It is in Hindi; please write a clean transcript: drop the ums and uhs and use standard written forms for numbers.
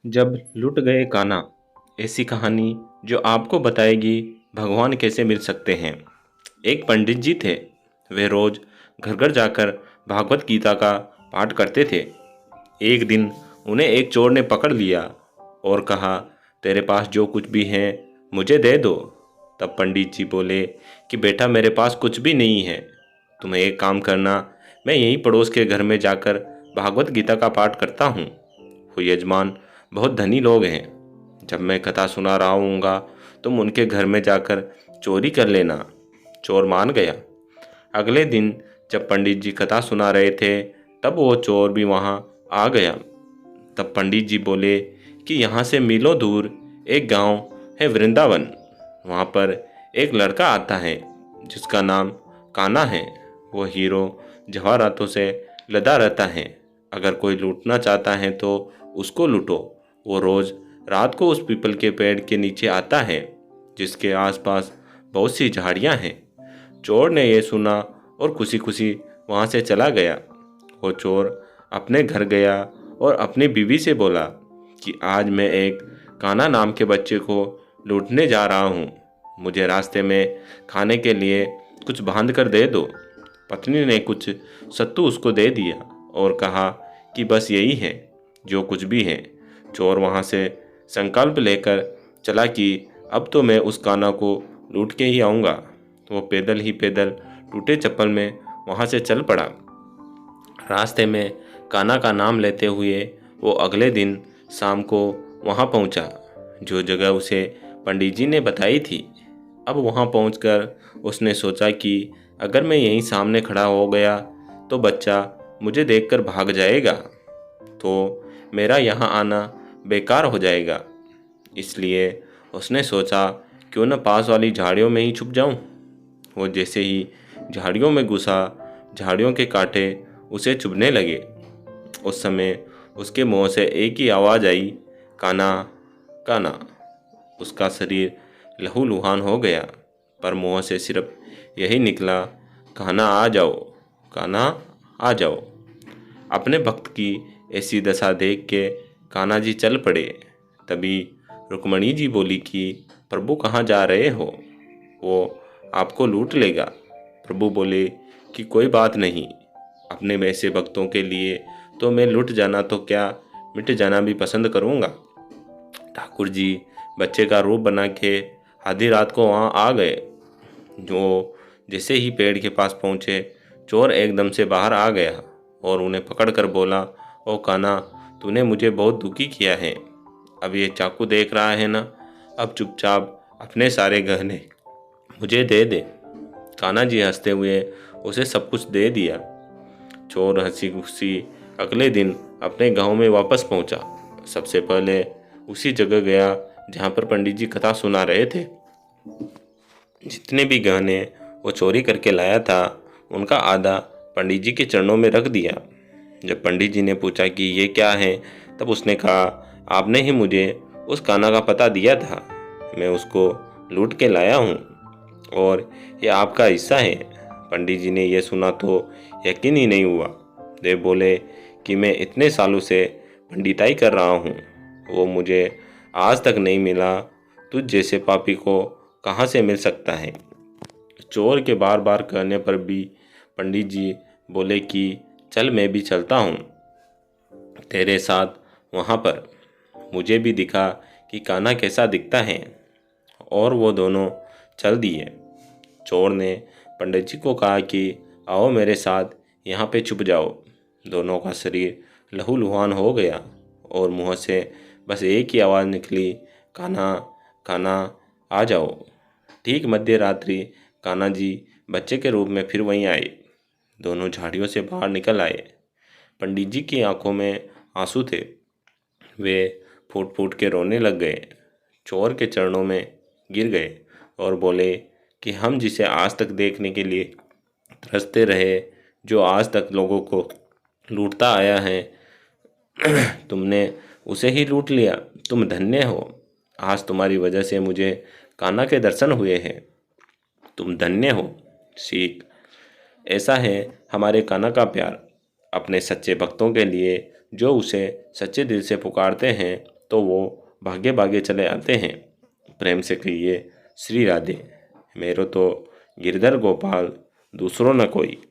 जब लुट गए कान्हा, ऐसी कहानी जो आपको बताएगी भगवान कैसे मिल सकते हैं। एक पंडित जी थे। वे रोज घर घर जाकर भागवत गीता का पाठ करते थे। एक दिन उन्हें एक चोर ने पकड़ लिया और कहा, तेरे पास जो कुछ भी है मुझे दे दो। तब पंडित जी बोले कि बेटा, मेरे पास कुछ भी नहीं है। तुम्हें एक काम करना, मैं यहीं पड़ोस के घर में जाकर भागवत गीता का पाठ करता हूँ। वो यजमान बहुत धनी लोग हैं। जब मैं कथा सुना रहा हूँगा तुम उनके घर में जाकर चोरी कर लेना। चोर मान गया। अगले दिन जब पंडित जी कथा सुना रहे थे तब वो चोर भी वहाँ आ गया। तब पंडित जी बोले कि यहाँ से मीलों दूर एक गांव है वृंदावन। वहाँ पर एक लड़का आता है जिसका नाम कान्हा है। वो हीरो जवाहरातों से लदा रहता है। अगर कोई लूटना चाहता है तो उसको लूटो। वो रोज़ रात को उस पीपल के पेड़ के नीचे आता है जिसके आसपास बहुत सी झाड़ियाँ हैं। चोर ने यह सुना और खुशी खुशी वहाँ से चला गया। वो चोर अपने घर गया और अपनी बीवी से बोला कि आज मैं एक कान्हा नाम के बच्चे को लूटने जा रहा हूँ। मुझे रास्ते में खाने के लिए कुछ बांध कर दे दो। पत्नी ने कुछ सत्तू उसको दे दिया और कहा कि बस यही है जो कुछ भी है। चोर वहाँ से संकल्प लेकर चला कि अब तो मैं उस कान्हा को लूट के ही आऊँगा। वो पैदल ही पैदल टूटे चप्पल में वहाँ से चल पड़ा। रास्ते में कान्हा का नाम लेते हुए वो अगले दिन शाम को वहाँ पहुँचा जो जगह उसे पंडित जी ने बताई थी। अब वहाँ पहुँचकर उसने सोचा कि अगर मैं यहीं सामने खड़ा हो गया तो बच्चा मुझे देखकर भाग जाएगा, तो मेरा यहाँ आना बेकार हो जाएगा। इसलिए उसने सोचा क्यों न पास वाली झाड़ियों में ही छुप जाऊं। वो जैसे ही झाड़ियों में घुसा, झाड़ियों के कांटे उसे चुभने लगे। उस समय उसके मुंह से एक ही आवाज़ आई, कान्हा, कान्हा। उसका शरीर लहूलुहान हो गया, पर मुंह से सिर्फ यही निकला, कान्हा आ जाओ, कान्हा आ जाओ। अपने भक्त की ऐसी दशा देख के कान्हा जी चल पड़े। तभी रुक्मणी जी बोली कि प्रभु कहाँ जा रहे हो? वो आपको लूट लेगा। प्रभु बोले कि कोई बात नहीं, अपने वैसे भक्तों के लिए तो मैं लुट जाना तो क्या, मिट जाना भी पसंद करूँगा। ठाकुर जी बच्चे का रूप बना के आधी रात को वहाँ आ गए। जो जैसे ही पेड़ के पास पहुँचे, चोर एकदम से बाहर आ गया और उन्हें पकड़ कर बोला, ओ कान्हा, तूने मुझे बहुत दुखी किया है। अब ये चाकू देख रहा है ना, अब चुपचाप अपने सारे गहने मुझे दे दे। कान्हा जी हंसते हुए उसे सब कुछ दे दिया। चोर हंसी खुशी अगले दिन अपने गांव में वापस पहुंचा। सबसे पहले उसी जगह गया जहां पर पंडित जी कथा सुना रहे थे। जितने भी गहने वो चोरी करके लाया था उनका आधा पंडित जी के चरणों में रख दिया। जब पंडित जी ने पूछा कि ये क्या है, तब उसने कहा, आपने ही मुझे उस कान्हा का पता दिया था, मैं उसको लूट के लाया हूँ और ये आपका हिस्सा है। पंडित जी ने यह सुना तो यकीन ही नहीं हुआ। वे बोले कि मैं इतने सालों से पंडिताई कर रहा हूँ, वो मुझे आज तक नहीं मिला, तुझ जैसे पापी को कहाँ से मिल सकता है। चोर के बार बार कहने पर भी पंडित जी बोले कि चल, मैं भी चलता हूँ तेरे साथ वहाँ पर। मुझे भी दिखा कि कान्हा कैसा दिखता है। और वो दोनों चल दिए। चोर ने पंडित जी को कहा कि आओ मेरे साथ यहाँ पे छुप जाओ। दोनों का शरीर लहूलुहान हो गया और मुँह से बस एक ही आवाज़ निकली, कान्हा, कान्हा आ जाओ। ठीक मध्य रात्रि कान्हा जी बच्चे के रूप में फिर वहीं आए। दोनों झाड़ियों से बाहर निकल आए। पंडित जी की आंखों में आंसू थे। वे फूट फूट के रोने लग गए। चोर के चरणों में गिर गए और बोले कि हम जिसे आज तक देखने के लिए तरसते रहे, जो आज तक लोगों को लूटता आया है, तुमने उसे ही लूट लिया। तुम धन्य हो। आज तुम्हारी वजह से मुझे कान्हा के दर्शन हुए हैं। तुम धन्य हो। सीख, ऐसा है हमारे कान्हा का प्यार। अपने सच्चे भक्तों के लिए जो उसे सच्चे दिल से पुकारते हैं तो वो भागे भागे चले आते हैं। प्रेम से कहिए, श्री राधे, मेरो तो गिरधर गोपाल, दूसरों न कोई।